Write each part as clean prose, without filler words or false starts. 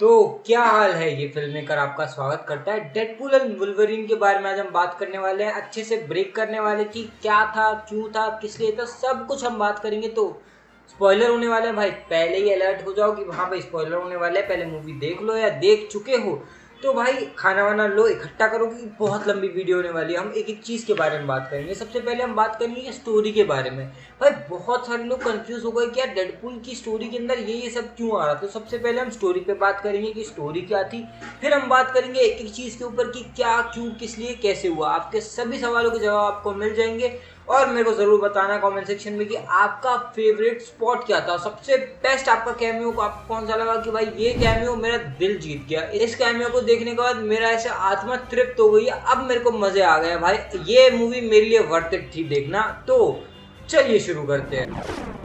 तो क्या हाल है, ये फिल्म मेकर आपका स्वागत करता है। डेडपूल एंड वुल्वरीन के बारे में आज हम बात करने वाले हैं, अच्छे से ब्रेक करने वाले कि क्या था, क्यों था, किस लिए था, सब कुछ हम बात करेंगे। तो स्पॉइलर होने वाले हैं भाई, पहले ही अलर्ट हो जाओ कि हाँ भाई स्पॉइलर होने वाले हैं। पहले मूवी देख लो या देख चुके हो तो भाई खाना वाना लो, इकट्ठा करो कि बहुत लंबी वीडियो होने वाली है। हम एक एक चीज़ के बारे में बात करेंगे। सबसे पहले हम बात करेंगे स्टोरी के बारे में। भाई बहुत सारे लोग कंफ्यूज हो गए कि यार डेडपूल की स्टोरी के अंदर ये सब क्यों आ रहा। तो सबसे पहले हम स्टोरी पे बात करेंगे कि स्टोरी क्या थी, फिर हम बात करेंगे एक एक चीज़ के ऊपर कि क्या, क्यों, किस लिए, कैसे हुआ। आपके सभी सवालों के जवाब आपको मिल जाएंगे और मेरे को जरूर बताना कमेंट सेक्शन में कि आपका फेवरेट स्पॉट क्या था, सबसे बेस्ट आपका कैमियो को आपको कौन सा लगा कि भाई ये कैमियो मेरा दिल जीत गया। इस कैमियो को देखने के बाद मेरा ऐसे आत्मा तृप्त हो गई है, अब मेरे को मजे आ गए भाई, ये मूवी मेरे लिए वर्थ इट थी देखना। तो चलिए शुरू करते हैं।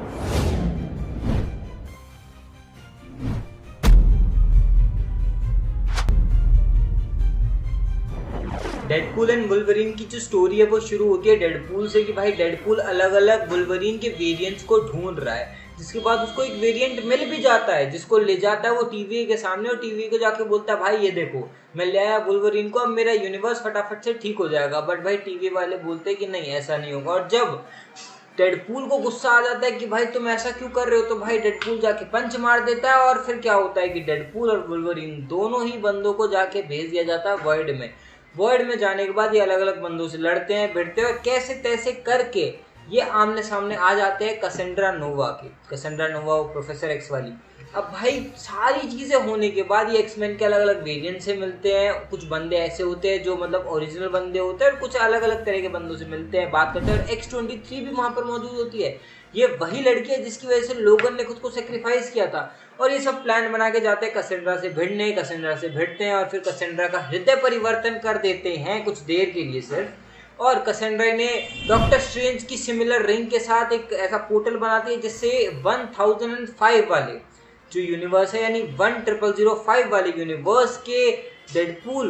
डेडपूल एंड वुल्वरीन की जो स्टोरी है वो शुरू होती है डेडपूल से कि भाई डेडपूल अलग अलग वुल्वरीन के वेरिएंट्स को ढूंढ रहा है। जिसके बाद उसको एक वेरिएंट मिल भी जाता है जिसको ले जाता है वो टीवी के सामने और टीवी को जाके बोलता है भाई ये देखो मैं ले आया वुल्वरीन को, अब मेरा यूनिवर्स फटाफट से ठीक हो जाएगा। बट भाई टीवी वाले बोलते हैं कि नहीं ऐसा नहीं होगा। और जब डेडपूल को गुस्सा आ जाता है कि भाई तुम ऐसा क्यों कर रहे हो, तो भाई डेडपूल जाके पंच मार देता है और फिर क्या होता है कि डेडपूल और वुल्वरीन दोनों ही बंदों को जाके भेज दिया जाता है वर्ल्ड में। वर्ल्ड में जाने के बाद ये अलग अलग बंदों से लड़ते हैं, भिड़ते हैं और कैसे तैसे करके ये आमने सामने आ जाते हैं कैसेंड्रा नोवा के। कैसेंड्रा नोवा वो प्रोफेसर एक्स वाली। अब भाई सारी चीज़ें होने के बाद ये एक्समैन के अलग अलग वेरिएंट से मिलते हैं। कुछ बंदे ऐसे होते हैं जो मतलब ओरिजिनल बंदे होते हैं और कुछ अलग अलग तरह के बंदों से मिलते हैं, बात करते हैं। और X-23 भी वहाँ पर मौजूद होती है। ये वही लड़की है जिसकी वजह से लोगन ने खुद को सेक्रीफाइस किया था। और ये सब प्लान बना के जाते हैं कैसेंड्रा से भिड़ने। कैसेंड्रा से भिड़ते हैं और फिर कैसेंड्रा का हृदय परिवर्तन कर देते हैं कुछ देर के लिए सिर्फ। और कैसेंड्रा ने डॉक्टर स्ट्रेंज की सिमिलर रिंग के साथ एक ऐसा पोर्टल बनाती है जिससे 1005 वाले जो यूनिवर्स है यानी 10005 वाले यूनिवर्स के डेडपूल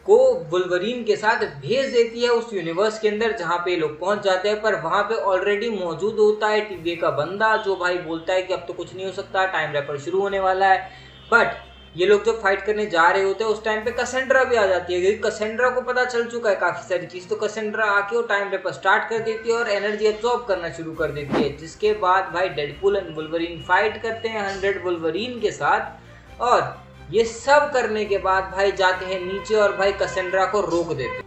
को वुल्वरीन के साथ भेज देती है उस यूनिवर्स के अंदर जहाँ पे लोग पहुंच जाते हैं। पर वहाँ पे ऑलरेडी मौजूद होता है टीवी का बंदा जो भाई बोलता है कि अब तो कुछ नहीं हो सकता, टाइम रैपर शुरू होने वाला है। बट ये लोग जब फाइट करने जा रहे होते हैं उस टाइम पे कैसेंड्रा भी आ जाती है, क्योंकि कैसेंड्रा को पता चल चुका है काफी सारी चीज। तो कैसेंड्रा आके वो टाइम रैपर स्टार्ट कर देती है और एनर्जी एब्जॉर्ब करना शुरू कर देती है। जिसके बाद भाई डेडपूल एंड वुल्वरीन फाइट करते हैं 100 वुल्वरीन के साथ। और ये सब करने के बाद भाई जाते हैं नीचे और भाई कैसेंड्रा को रोक देते हैं।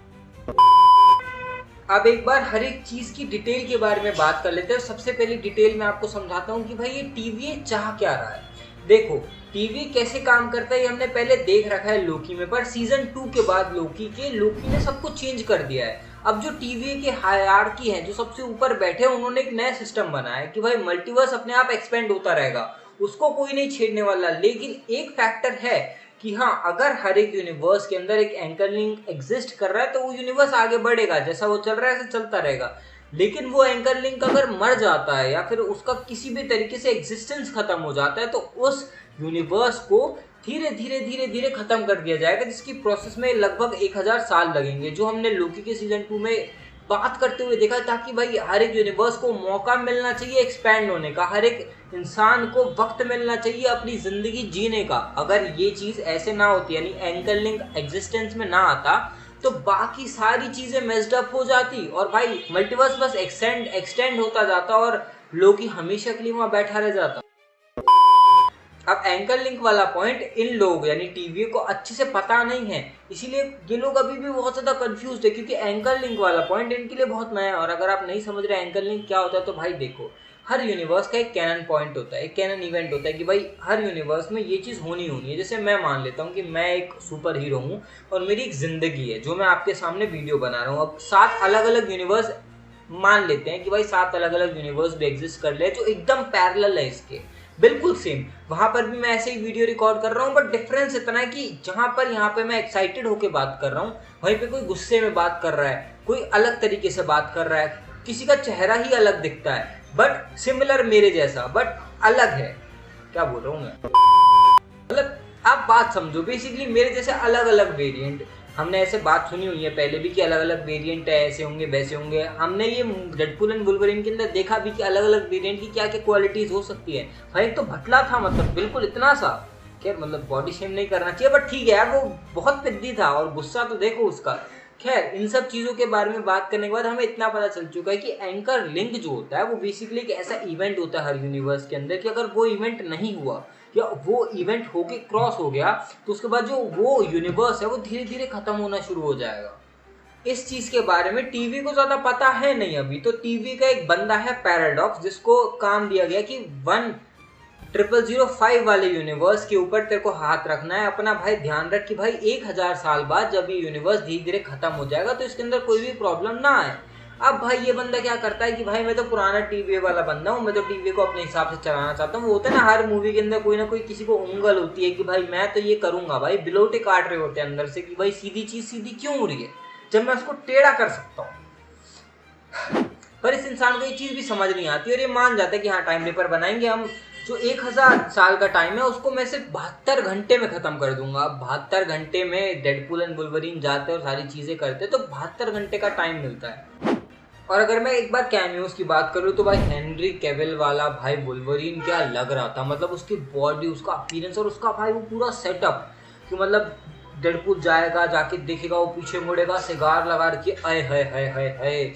अब एक बार हर एक चीज की डिटेल के बारे में बात कर लेते हैं। सबसे पहली डिटेल मैं आपको समझाता हूँ कि भाई ये टीवी चाह क्या रहा है। देखो टीवी कैसे काम करता है ये हमने पहले देख रखा है लोकी में, पर सीजन 2 के बाद लोकी ने सब कुछ चेंज कर दिया है। अब जो टीवी के हायरार्की है, जो सबसे ऊपर बैठे, उन्होंने एक नया सिस्टम बनाया है कि भाई मल्टीवर्स अपने आप एक्सपेंड होता रहेगा, उसको कोई नहीं छेड़ने वाला। लेकिन एक फैक्टर है कि हाँ, अगर हर एक यूनिवर्स के अंदर एक एंकर लिंक एग्जिस्ट कर रहा है तो वो यूनिवर्स आगे बढ़ेगा, जैसा वो चल रहा है ऐसे चलता रहेगा। लेकिन वो एंकर लिंक अगर मर जाता है या फिर उसका किसी भी तरीके से एग्जिस्टेंस खत्म हो जाता है तो उस यूनिवर्स को धीरे धीरे खत्म कर दिया जाएगा, जिसकी प्रोसेस में लगभग 1000 साल लगेंगे, जो हमने लोकी के सीजन 2 में बात करते हुए देखा। ताकि भाई हर एक यूनिवर्स को मौका मिलना चाहिए एक्सपैंड होने का, हर एक इंसान को वक्त मिलना चाहिए अपनी जिंदगी जीने का। अगर ये चीज ऐसे ना होती यानी एंकर लिंक एग्जिस्टेंस में ना आता तो बाकी सारी चीजें मेस्ड अप हो जाती और भाई मल्टीवर्स बस एक्सटेंड होता जाता और लोकी हमेशा के लिए वहां बैठा रह जाता। अब एंकर लिंक वाला पॉइंट इन लोग यानी टीवी को अच्छे से पता नहीं है, इसीलिए ये लोग अभी भी बहुत ज्यादा कंफ्यूज्ड है, क्योंकि एंकर लिंक वाला पॉइंट इनके लिए बहुत नया है। और अगर आप नहीं समझ रहे एंकर लिंक क्या होता है तो भाई देखो, हर यूनिवर्स का एक कैनन पॉइंट होता है, एक कैनन इवेंट होता है कि भाई हर यूनिवर्स में ये चीज़ होनी है। जैसे मैं मान लेता हूँ कि मैं एक सुपर हीरो हूँ और मेरी एक जिंदगी है जो मैं आपके सामने वीडियो बना रहा हूँ। अब 7 अलग अलग यूनिवर्स मान लेते हैं कि भाई 7 अलग अलग यूनिवर्स भी एग्जिस्ट कर ले जो एकदम पैरेलल है इसके, बिल्कुल सेम। वहां पर भी मैं ऐसे ही वीडियो रिकॉर्ड कर रहा हूँ, बट डिफरेंस इतना है कि जहां पर यहाँ पे मैं एक्साइटेड होकर बात कर रहा हूँ, वहीं पे कोई गुस्से में बात कर रहा है, कोई अलग तरीके से बात कर रहा है, किसी का चेहरा ही अलग दिखता है, बट सिमिलर मेरे जैसा बट अलग है। क्या बोल रहा हूँ मैं, मतलब आप बात समझो, बेसिकली मेरे जैसे अलग अलग वेरिएंट। हमने ऐसे बात सुनी हुई है पहले भी कि अलग अलग वेरिएंट है, ऐसे होंगे वैसे होंगे। हमने ये डेडपूल एंड वुल्वरीन के अंदर देखा भी कि अलग अलग वेरिएंट की क्या क्या क्वालिटीज हो सकती है। भाई एक तो भटला था, मतलब बिल्कुल इतना सा खैर मतलब बॉडी शेम नहीं करना चाहिए, बट ठीक है यार, वो बहुत पिद्दी था और गुस्सा तो देखो उसका। खैर इन सब चीज़ों के बारे में बात करने के बाद हमें इतना पता चल चुका है कि एंकर लिंक जो होता है वो बेसिकली एक ऐसा इवेंट होता है हर यूनिवर्स के अंदर कि अगर वो इवेंट नहीं हुआ या वो इवेंट होके क्रॉस हो गया तो उसके बाद जो वो यूनिवर्स है वो धीरे धीरे खत्म होना शुरू हो जाएगा। इस चीज के बारे में टीवी को ज्यादा पता है नहीं अभी, तो टीवी का एक बंदा है पैराडॉक्स, जिसको काम दिया गया कि 1005 वाले यूनिवर्स के ऊपर तेरे को हाथ रखना है अपना। भाई ध्यान रख कि भाई 1000 साल बाद जब ये यूनिवर्स धीरे धीरे खत्म हो जाएगा तो इसके अंदर कोई भी प्रॉब्लम ना आए। अब भाई ये बंदा क्या करता है कि भाई मैं तो पुराना टीवी वाला बंदा हूँ, मैं तो टीवी को अपने हिसाब से चलाना चाहता हूँ। वो होता है ना हर मूवी के अंदर कोई ना कोई किसी को उंगल होती है कि भाई मैं तो ये करूंगा, भाई बिलोटे काट रहे होते हैं अंदर से कि भाई सीधी चीज सीधी क्यों हो रही है जब मैं उसको टेढ़ा कर सकता हूँ। पर इस इंसान को ये चीज भी समझ नहीं आती और ये मान जाता है कि हाँ टाइम पेपर बनाएंगे हम, जो 1000 साल का टाइम है उसको मैं सिर्फ 72 घंटे में खत्म कर दूंगा। अब 72 घंटे में डेडपूल एंड वुल्वरीन जाते हैं और सारी चीजें करते हैं तो 72 घंटे का टाइम मिलता है। और अगर मैं एक बार कैमियोस की बात करूँ तो भाई हेनरी कैविल वाला भाई वुल्वरीन क्या लग रहा था, मतलब उसकी बॉडी, उसका अपीयरेंस और उसका भाई वो पूरा सेटअप कि मतलब डेडपूल जाएगा, जाके देखेगा, वो पीछे मुड़ेगा, सिगार लगा रखी, आए हाय हाय हाय हाय,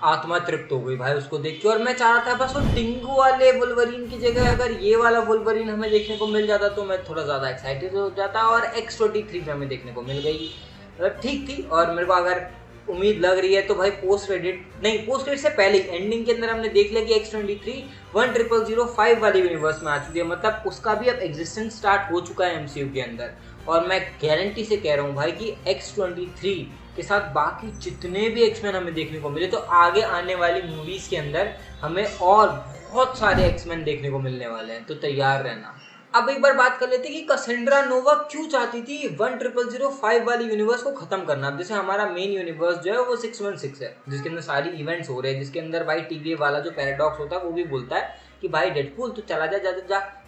आत्मा तृप्त हो गई भाई उसको देख के। और मैं चाह रहा था बस वो टिंगू वाले वुल्वरीन की जगह अगर ये वाला वुल्वरीन हमें देखने को मिल जाता तो मैं थोड़ा ज़्यादा एक्साइटेड हो जाता। और X-23 में हमें देखने को मिल गई, मतलब ठीक थी। और मेरे को अगर उम्मीद लग रही है तो भाई पोस्ट क्रेडिट से पहले एंडिंग के अंदर हमने देख लिया कि X-23 1005 वाले यूनिवर्स में आ चुकी है, मतलब उसका भी अब एग्जिस्टेंस स्टार्ट हो चुका है MCU के अंदर। और मैं गारंटी से कह रहा हूँ भाई कि X-23 के साथ बाकी जितने भी एक्समैन हमें देखने को मिले तो आगे आने वाली मूवीज के अंदर हमें और बहुत सारे एक्समैन देखने को मिलने वाले हैं, तो तैयार रहना। अब एक बार बात कर लेते हैं कि कसेंड्रा नोवा क्यों चाहती थी 1005 वाली यूनिवर्स को खत्म करना। अब जैसे हमारा मेन यूनिवर्स जो है वो 616 है जिसके अंदर सारी इवेंट्स हो रहे हैं, जिसके अंदर भाई टीवी वाला जो पैराडॉक्स होता है वो भी बोलता है कि भाई डेडपूल तू चला जा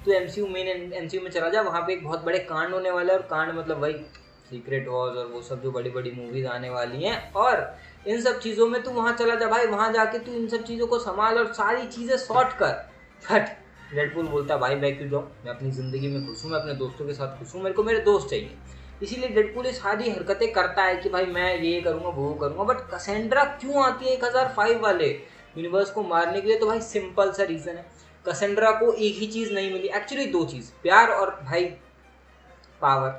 तू MCU में चला जा, वहाँ पे एक बहुत बड़े कांड होने वाला है। और कांड मतलब वही सीक्रेट वॉर्स और वो सब जो बड़ी बड़ी मूवीज आने वाली हैं, और इन सब चीज़ों में तू वहाँ चला जा भाई, वहाँ जाके तू इन सब चीज़ों को संभाल और सारी चीज़ें सॉर्ट कर। बट डेडपूल बोलता है भाई मैं क्यों जाऊँ, मैं अपनी ज़िंदगी में खुश हूँ, मैं अपने दोस्तों के साथ खुश हूँ, मेरे को मेरे दोस्त चाहिए। इसीलिए डेडपूल ये सारी हरकतें करता है कि भाई मैं ये करूँगा वो करूँगा। बट कसेंड्रा क्यों आती है 1005 वाले यूनिवर्स को मारने के लिए? तो भाई सिंपल सा रीज़न है, कसेंड्रा को एक ही चीज़ नहीं मिली, एक्चुअली दो चीज़, प्यार और भाई पावर।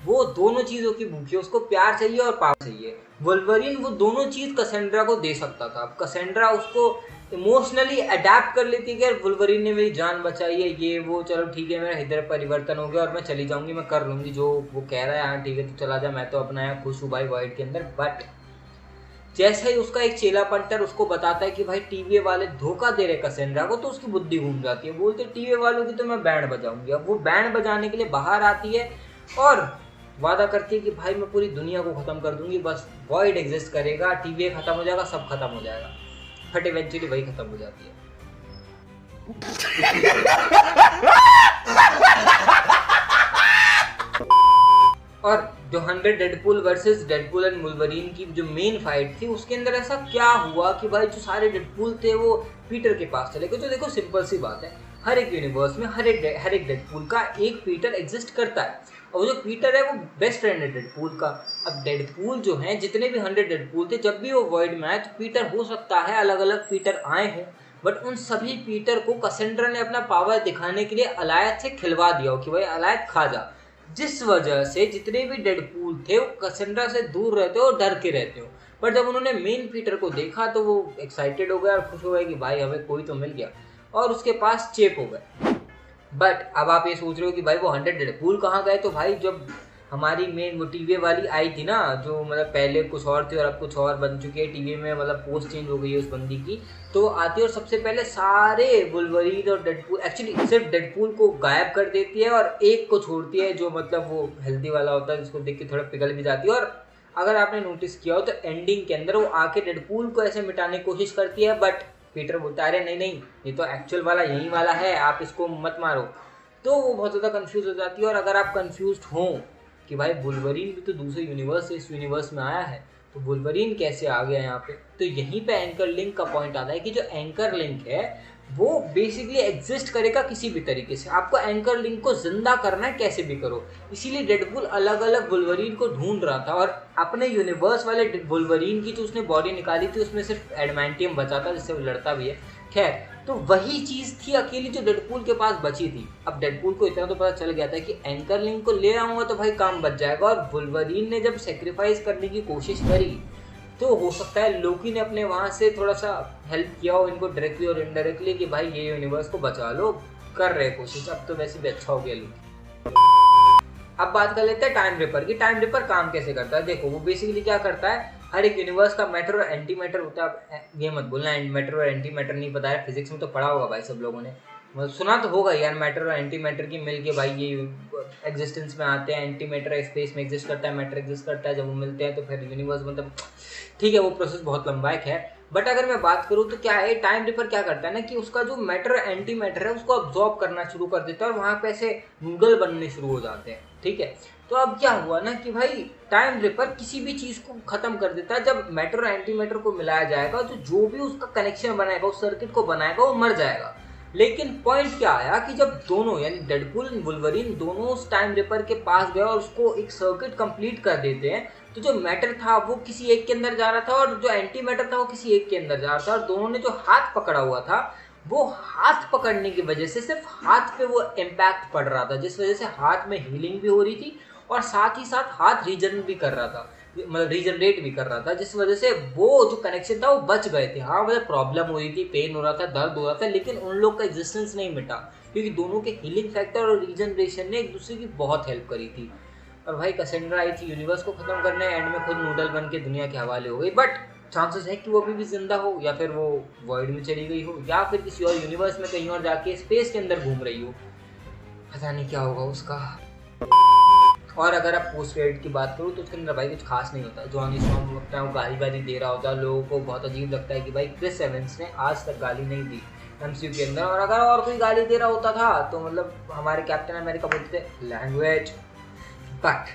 वो दोनों चीज़ों की भूखी है, उसको प्यार चाहिए और पावर चाहिए। वुल्वरीन वो दोनों चीज़ कसेंड्रा को दे सकता था। अब कसेंड्रा उसको इमोशनली अडेप्ट कर लेती है कि वुल्वरीन ने मेरी जान बचाई है, ये वो, चलो ठीक है मेरा हृदय परिवर्तन हो गया और मैं चली जाऊंगी, मैं कर लूंगी जो वो कह रहा है, हाँ ठीक है तू चला जा, मैं तो अपना यहाँ खुश हूँ भाई वाइड के अंदर। बट जैसे ही उसका एक चेला पंटर उसको बताता है कि भाई टीवी वाले धोखा दे रहे कसेंड्रा को, तो उसकी बुद्धि घूम जाती है, बोलते टीवी वालों की तो मैं बैंड बजाऊंगी। अब वो बैंड बजाने के लिए बाहर आती है और वादा करती है कि भाई मैं पूरी दुनिया को खत्म कर दूंगी, बस वॉइड एग्जिस्ट करेगा, टीवी खत्म हो जाएगा, सब खत्म हो जाएगा। बट इवेंचुअली वही खत्म हो जाती है। और जो 100 Deadpool versus Deadpool and Wolverine की जो मेन फाइट थी उसके अंदर ऐसा क्या हुआ कि भाई जो सारे डेडपूल थे वो पीटर के पास चले गए। तो देखो सिंपल सी बात है, हर एक यूनिवर्स में हर एक डेडपूल का एक पीटर एग्जिस्ट करता है और जो पीटर है वो बेस्ट फ्रेंड है डेडपूल का। अब डेडपूल जो है जितने भी 100 डेडपूल थे, जब भी वो वर्ल्ड में आए तो पीटर हो सकता है अलग अलग पीटर आए हों, बट उन सभी पीटर को कसेंड्रा ने अपना पावर दिखाने के लिए अलायत से खिलवा दिया हो कि भाई अलायत खा जा, जिस वजह से जितने भी डेडपूल थे वो कसेंड्रा से दूर रहते हो और डर के रहते हो। पर जब उन्होंने मेन पीटर को देखा तो वो एक्साइटेड हो गए और खुश हो गए कि भाई हमें कोई तो मिल गया, और उसके पास चेप हो गए। बट अब आप ये सोच रहे हो कि भाई वो 100 डेडपूल कहाँ गए? तो भाई जब हमारी मेन वो टीवी वाली आई थी ना, जो मतलब पहले कुछ और थी और अब कुछ और बन चुकी है टीवी में, मतलब पोस्ट चेंज हो गई है उस बंदी की, तो आती है और सबसे पहले सारे वुल्वरीन और डेडपूल, एक्चुअली सिर्फ डेडपूल को गायब कर देती है और एक को छोड़ती है जो मतलब वो हेल्दी वाला होता है, जिसको देख के थोड़ा पिघल भी जाती है। और अगर आपने नोटिस किया हो तो एंडिंग के अंदर वो आके डेडपूल को ऐसे मिटाने की कोशिश करती है, बट पीटर बोलता है अरे नहीं ये तो एक्चुअल वाला यही वाला है, आप इसको मत मारो। तो वो बहुत ज़्यादा कंफ्यूज हो जाती है। और अगर आप कंफ्यूज हों कि भाई वुल्वरीन भी तो दूसरे यूनिवर्स से इस यूनिवर्स में आया है, तो वुल्वरीन कैसे आ गया यहाँ पे, तो यहीं पे एंकर लिंक का पॉइंट आता है कि जो एंकर लिंक है वो बेसिकली एग्जिस्ट करेगा किसी भी तरीके से। आपको एंकर लिंक को जिंदा करना है कैसे भी करो। इसीलिए डेडपूल अलग अलग वुल्वरीन को ढूंढ रहा था और अपने यूनिवर्स वाले वुल्वरीन की जो उसने बॉडी निकाली थी उसमें सिर्फ एडमेंटियम बचा था जिससे वो लड़ता भी है। खैर, तो वही चीज थी अकेली जो डेडपूल के पास बची थी। अब डेडपूल को इतना तो पता चल गया था कि एंकर लिंक को ले आऊंगा तो भाई काम बच जाएगा, और वुल्वरीन ने जब सेक्रीफाइस करने की कोशिश करी तो हो सकता है लोकी ने अपने वहां से थोड़ा सा हेल्प किया हो इनको डायरेक्टली और इनडायरेक्टली कि भाई ये यूनिवर्स को बचा लो, कर रहे कोशिश। अब तो वैसे भी अच्छा हो गया लोकी। अब बात कर लेते हैं टाइम रिपर की। टाइम रिपर काम कैसे करता है? देखो, वो बेसिकली क्या करता है, हर एक यूनिवर्स का मैटर और एंटी मैटर होता है। ये मत बोलना मैटर और एंटी मैटर नहीं पता है, फिजिक्स में तो पढ़ा होगा भाई सब लोगों ने, मतलब सुना तो होगा यार। मैटर और एंटी मैटर की मिलके भाई ये एग्जिस्टेंस में आते हैं। एंटी मैटर स्पेस में एग्जिस्ट करता है, मैटर एग्जिस्ट करता है, जब वो मिलते हैं तो फिर यूनिवर्स बनता है। ठीक है, वो प्रोसेस बहुत लंबा है। बट अगर मैं बात करूँ तो क्या है, टाइम रिपर क्या करता है ना कि उसका जो मैटर एंटी मैटर है उसको अब्जॉर्ब करना शुरू कर देता है और वहाँ पे ऐसे नूडल बनने शुरू हो जाते हैं। ठीक है, तो अब क्या हुआ ना कि भाई टाइम रिपर किसी भी चीज को खत्म कर देता है। जब मैटर और एंटी मैटर को मिलाया जाएगा तो जो भी उसका कनेक्शन बनाएगा, उस सर्किट को बनाएगा, वो मर जाएगा। लेकिन पॉइंट क्या आया कि जब दोनों यानी डेडपूल और वुल्वरीन दोनों उस टाइम रिपर के पास गए और उसको एक सर्किट कंप्लीट कर देते हैं, तो जो मैटर था वो किसी एक के अंदर जा रहा था और जो एंटी मैटर था वो किसी एक के अंदर जा रहा था। और दोनों ने जो हाथ पकड़ा हुआ था, वो हाथ पकड़ने की वजह से सिर्फ हाथ पे वो इम्पैक्ट पड़ रहा था, जिस वजह से हाथ में हीलिंग भी हो रही थी और साथ ही साथ हाथ रीजन भी कर रहा था, मतलब रीजनरेट भी कर रहा था, जिस वजह से वो जो कनेक्शन था वो बच गए थे। हाँ, मतलब प्रॉब्लम हो रही थी, पेन हो रहा था, दर्द हो रहा था, लेकिन उन लोग का एग्जिस्टेंस नहीं मिटा क्योंकि दोनों के हीलिंग फैक्टर और रीजनरेशन ने एक दूसरे की बहुत हेल्प करी थी। और भाई कैसेंड्रा आई थी यूनिवर्स को खत्म करने, एंड में खुद नूडल बन के दुनिया के हवाले हो गई। बट चांसेस है कि वो अभी भी जिंदा हो, या फिर वो वॉइड में चली गई हो, या फिर किसी और यूनिवर्स में कहीं और जाके स्पेस के अंदर घूम रही हो, पता नहीं क्या होगा उसका। और अगर आप पोस्ट क्रेडिट की बात करूँ तो उसके अंदर भाई कुछ खास नहीं होता। जॉनी स्टॉर्म लगता है वो गाली वाली दे रहा होता है, लोगों को बहुत अजीब लगता है कि भाई क्रिस एवंस ने आज तक गाली नहीं दी एमसीयू के अंदर, और अगर और कोई गाली दे रहा होता था तो मतलब हमारे कैप्टन अमेरिका बोलते थे लैंग्वेज। बट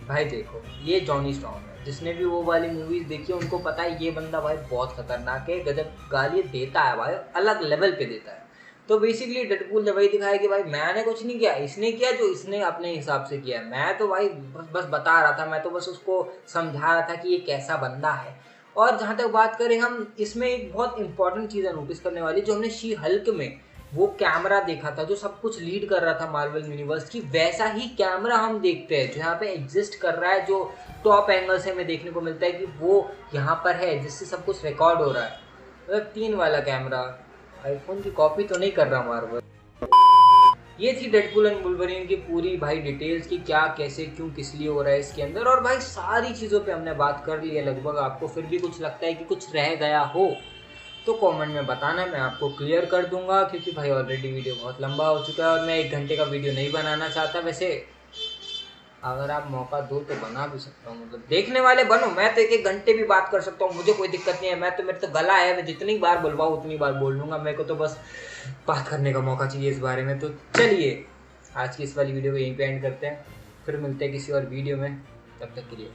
भाई देखो, ये जॉनी स्टॉर्म है, जिसने भी वो वाली मूवीज देखी है उनको पता है ये बंदा भाई बहुत खतरनाक है, गजब गाली देता है भाई, अलग लेवल पे देता है। तो बेसिकली डेडपूल ने वही दिखाया कि भाई मैंने कुछ नहीं किया, इसने किया जो इसने अपने हिसाब से किया, मैं तो भाई बस बता रहा था, मैं तो बस उसको समझा रहा था कि ये कैसा बंदा है। और जहाँ तक बात करें हम, इसमें एक बहुत इंपॉर्टेंट चीज़ है नोटिस करने वाली, जो हमने शी हल्क में वो कैमरा देखा था जो सब कुछ लीड कर रहा था मार्वल यूनिवर्स की, वैसा ही कैमरा हम देखते हैं जो यहाँ पे एग्जिस्ट कर रहा है, जो टॉप एंगल से हमें देखने को मिलता है कि वो यहाँ पर है, जिससे सब कुछ रिकॉर्ड हो रहा है। मतलब 3 वाला कैमरा, आईफोन की कॉपी तो नहीं कर रहा मार्वल। ये थी डेडपूल एंड वुल्वरीन की पूरी भाई डिटेल्स की, क्या कैसे क्यों किस लिए हो रहा है इसके अंदर। और भाई सारी चीज़ों पे हमने बात कर ली है लगभग। आपको फिर भी कुछ लगता है कि कुछ रह गया हो तो कमेंट में बताना, मैं आपको क्लियर कर दूंगा, क्योंकि भाई ऑलरेडी वीडियो बहुत लंबा हो चुका है और मैं 1 घंटे का वीडियो नहीं बनाना चाहता। वैसे अगर आप मौका दो तो बना भी सकता हूँ, मतलब देखने वाले बनो, मैं तो 1 घंटे भी बात कर सकता हूँ, मुझे कोई दिक्कत नहीं है। मेरे तो गला है, मैं जितनी बार बुलवाऊँ उतनी बार बोल लूँगा, मेरे को तो बस बात करने का मौका चाहिए इस बारे में। तो चलिए आज की इस वाली वीडियो को यहीं पे एंड करते हैं, फिर मिलते हैं किसी और वीडियो में, तब तक के लिए।